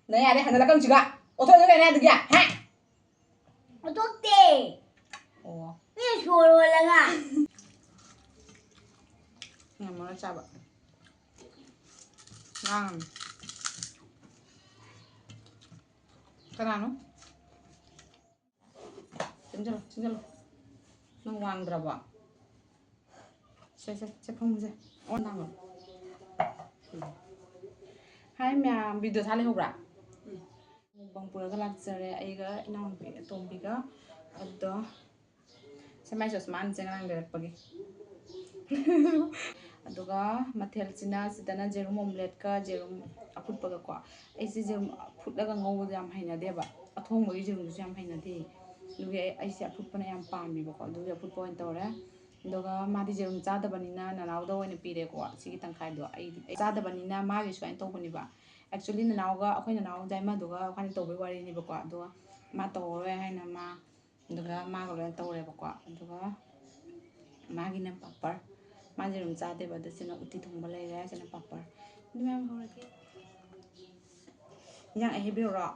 네, 아래 하늘나가 움직아. 어떻게 해야 되냐? 하. 어떡해? 왜 졸라가? 그냥 뭐라 잡아. 랑. 그나노? 진짜로. 너 왕들어봐. 제 펑제. 나가. Hai mẹ video thả lên hộp ra. Bằng bữa cái lát giờ ấy cái Enaupi tôm bị cái đó. Xem mai chosma ăn chén ăn được bagi. Aduga mathel china sidana jerum omelette ka jerum aput paga kwa. Ai si jerum phutlaga ngau jam haina deba. Athong bagi jerum jam haina de. Dugi ai si aput pana yam pami ba ko. Dugi aput point tore. Doga madi jerum chada banina nanau do oina pire ko. Sigi tangkhai do ai chada banina magi so ain tobani ba. Actually nanau ga akhoi nanau jai ma doga khani tobai wari ni ba ko. Do ma tore haina ma doga ma go tore ba ko. Doga magi nam papar. Magi rum chade ba dasina uti thongba lai ra sina papar. Ni ma'am hora ke. Yang ai hebiro ro.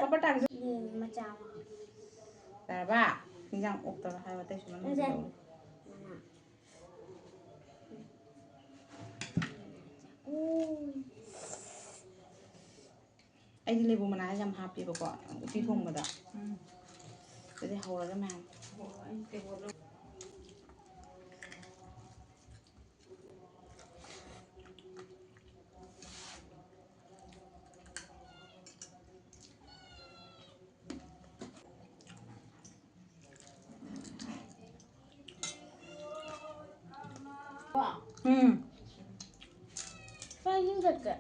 Papar ta Ni macam. ta ba. Yang ok ta hai ba tai suma no. Ai di lebu mana jam happy ba ko. Uti thongba da. Jadi hora ga ma'am. Paling dekat.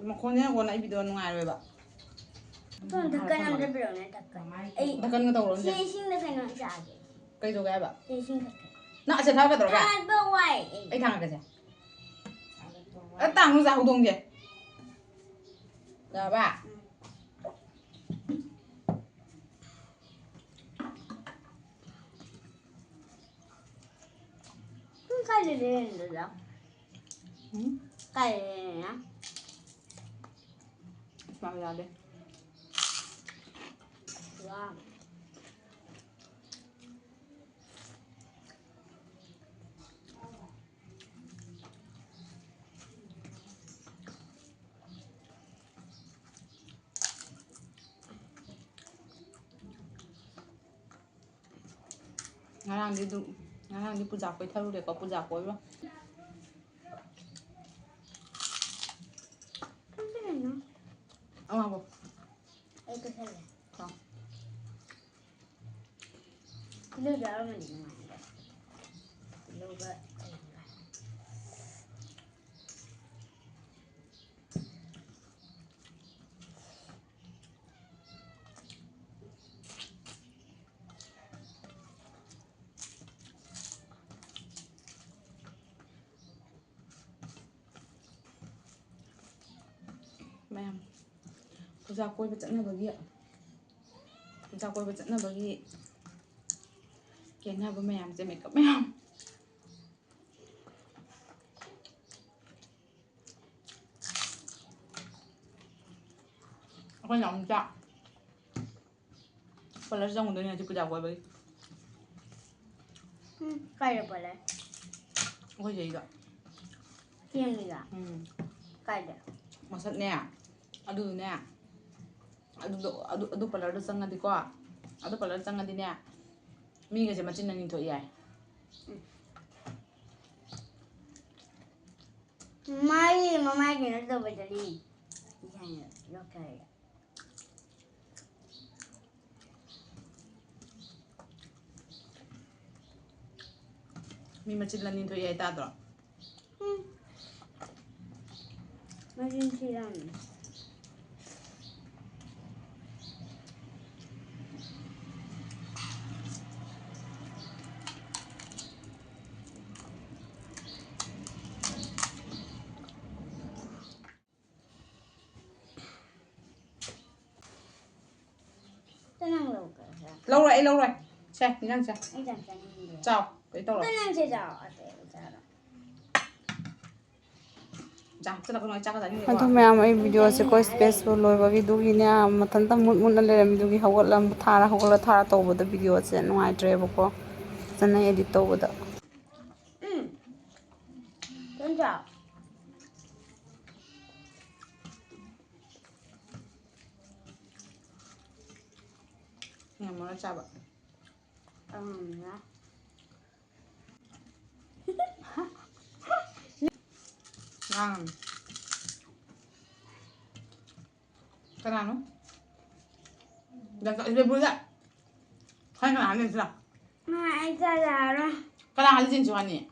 Makanya ko na i-video nungai rồi ba. Tuan dekat nam dekat ni dekat. Tekan ka tawron je. Sing dekat nam jadi. Kai do ga ba. Sing dekat. Na se tha ka tawra. Tangan bawai. Ai thang ka je. Tang nu za hu dong je. Da ba. Kai le le da. Kai le na. Mà ra đi. Wow. Ngarang di puja koi tharu de ko puja koi ba. Apa? Itu saja. Không. Lu dah mana ni mana? Lu ber. Ma'am. Puja koi ba chana bagi. Puja koi ba chana bagi. Kena ba ma'am je makeup ma'am. Ako nyong cha. Pala sang undo niya si puja koi bagi. Kai boleh. Ako je iga. Kian ni ga. Kai dah. Maksudnya, aduh pala do sanga di ko. Aduh pala sanga di niya. Mi ga je macin nang into iya. Mama kena tu berdiri. Iya, lokal. Mi macin lang into iya ita to. Macam silam. Tenang lâu rồi. Lâu rồi. Xe, đi ăn xe. Anh chẳng chẳng. Chào. Cái tao Cái rồi. năng chơi giỏ chơi Chả, chắc là con nói chắc là như Aduh vậy. ma'am ay video se ko space ko loy ba video gi ne matan ta mun na le video gi hawal lam thara to ba video se no ai tre ba ko sana edit to ba Con giỏ Nhà mà nó chả vậy. đó Ngon. Cái nào nữa? Đừng gọi về bữa ạ. Hay cái nào lên chưa? mà anh ra là đó Cái nào lên chưa anh nhỉ?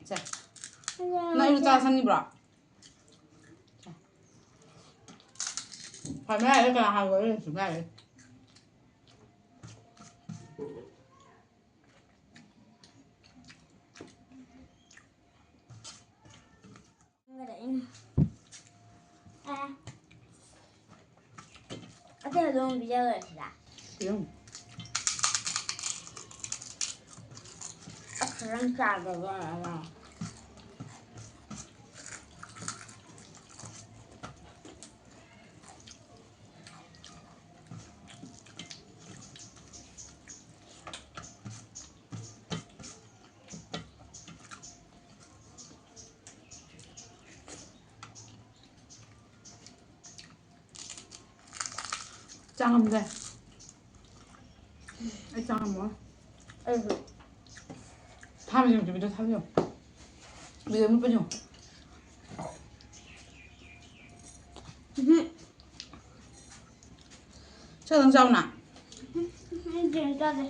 Chà. Nó yêu cha sang đi bro. Phải mấy cái nào hàng với chúng ta đấy. Thế là luôn bây giờ rồi là Tiếng. răng trà rồi Trang làm gì? Anh Trang làm gì? Tham nhiều, bây giờ tham nhiều. Bây giờ mất bao nhiêu? Chắc thằng sau nào? anh chuyển cho đi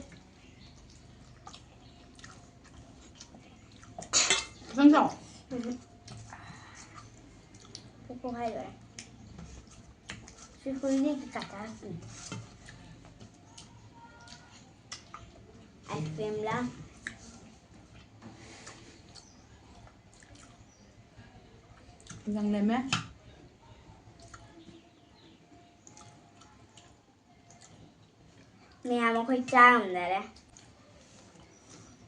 Thằng sau. cô hay rồi sư đi cả cả anh phim lắm Răng lên mẹ. mẹ mà khoai trang rồi đấy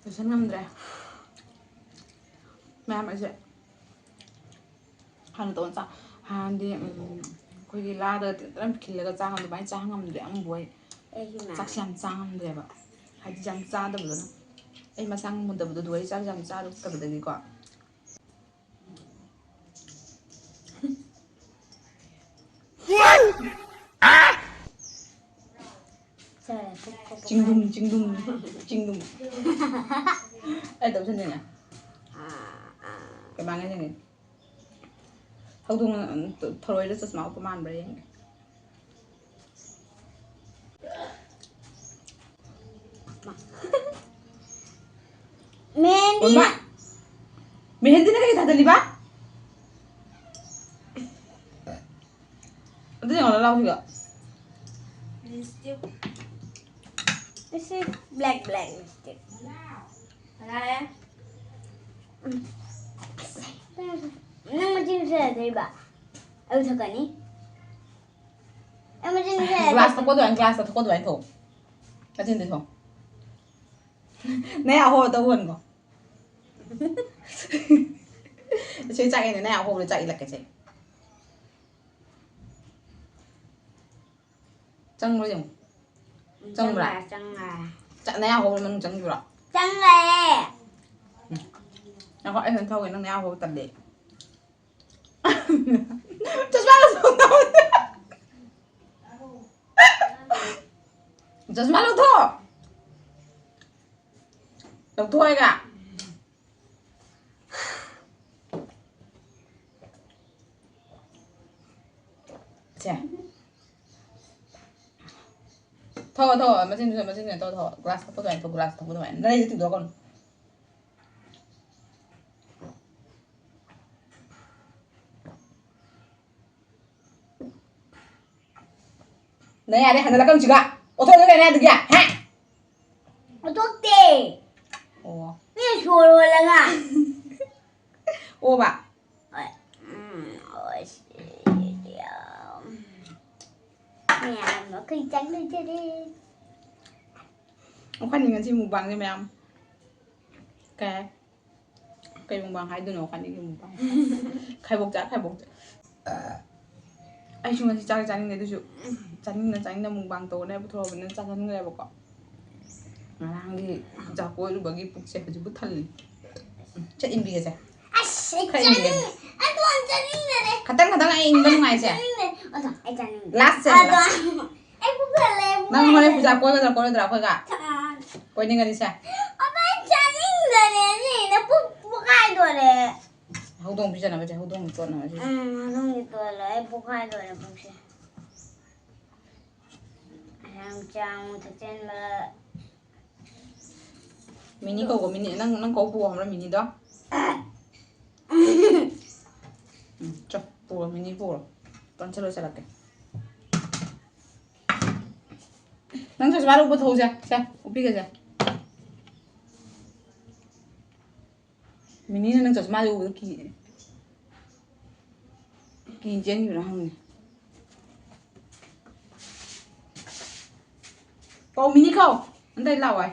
Tôi sẽ ngâm rồi. Mẹ mày sẽ. Hắn tốn sao? Hắn đi 거기 라드 람 길레가 장한도 많이 장하면 돼. 안 보여. 짝시한 장하면 돼 봐. 하지 장 짜도 보잖아. 에이 마상 문도 보도 누이 짝장 짜도 까도 되고. 징둥 징둥 징둥. Ai tập chân này nhỉ? Cái bàn này này. Hậu thùng thôi nó sẽ máu của man vậy. Mendy 엄마. 메헨디는 그게 다 들리봐? 어떻게 올라오고 이거? this is black lipstick đây nhưng mà trên xe thì bà thật cả nhỉ em mà trên xe glass 다 꺼도 안 glass 다 꺼도 안 통. 사진 내 통. 내 아호 또 huân ko. Chơi chạy này nào hôm chạy là cái gì? Chân rồi dùng. Chân rồi. Chạy nào hôm mình chân rồi. Chân lè. Nó gọi hơn thôi nó nào hôm tận để. Just malo thôi. Just malo thôi. Đâu thôi cả. Chà. Thôi thôi, mà xin thôi thôi. Glass không có thôi, glass không có thôi. Đây từ đó con. Này à, đây hẳn là con juga. Ô thôi cái này được à? Ha. Ô thuốc tê. Ồ. Nghe chua luôn là ngà. Ô bà. Mẹ nó kinh tránh lên chơi đi. Khoan nhìn chị mùng bằng đi mẹ em. Cây mùng bằng hai đứa nó khoan đi cái mùng bằng. Khai bột chả. Ai chung là chị chắc chắn cái thứ chắn là mùng bằng tổ này thôi mình chắc chắn người bảo có. Ngang đi chả coi được bagi bụng sẽ phải bút thân. Chết im đi kìa. Khai im đi. Anh toàn chăn này. Khatan ai im bên ngoài sẽ. Anh chăn. Last sẽ. Em cũng phải làm. Nang hôm nay puja coi bây giờ coi được coi cả. Coi đi ngay đi sẽ. Anh chăn này gì nó bốc hai rồi đấy. Hậu đông puja nào vậy? Hậu đông chỗ nào vậy? Không như tôi là em bốc hai rồi là bốc xe. Em chàng thật trên là Mini kau mini nang kau buah mana mini dah. Cok buah mini buah. Tuan celo saya lagi. Nang cakap baru buat tahu saya upi kerja. Mini nang cakap baru buat ki jenอยู่นะห้องนี่kau mini kau nanti lawa.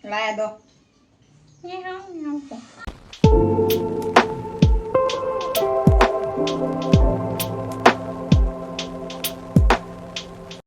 Lai đâu? Nghe không?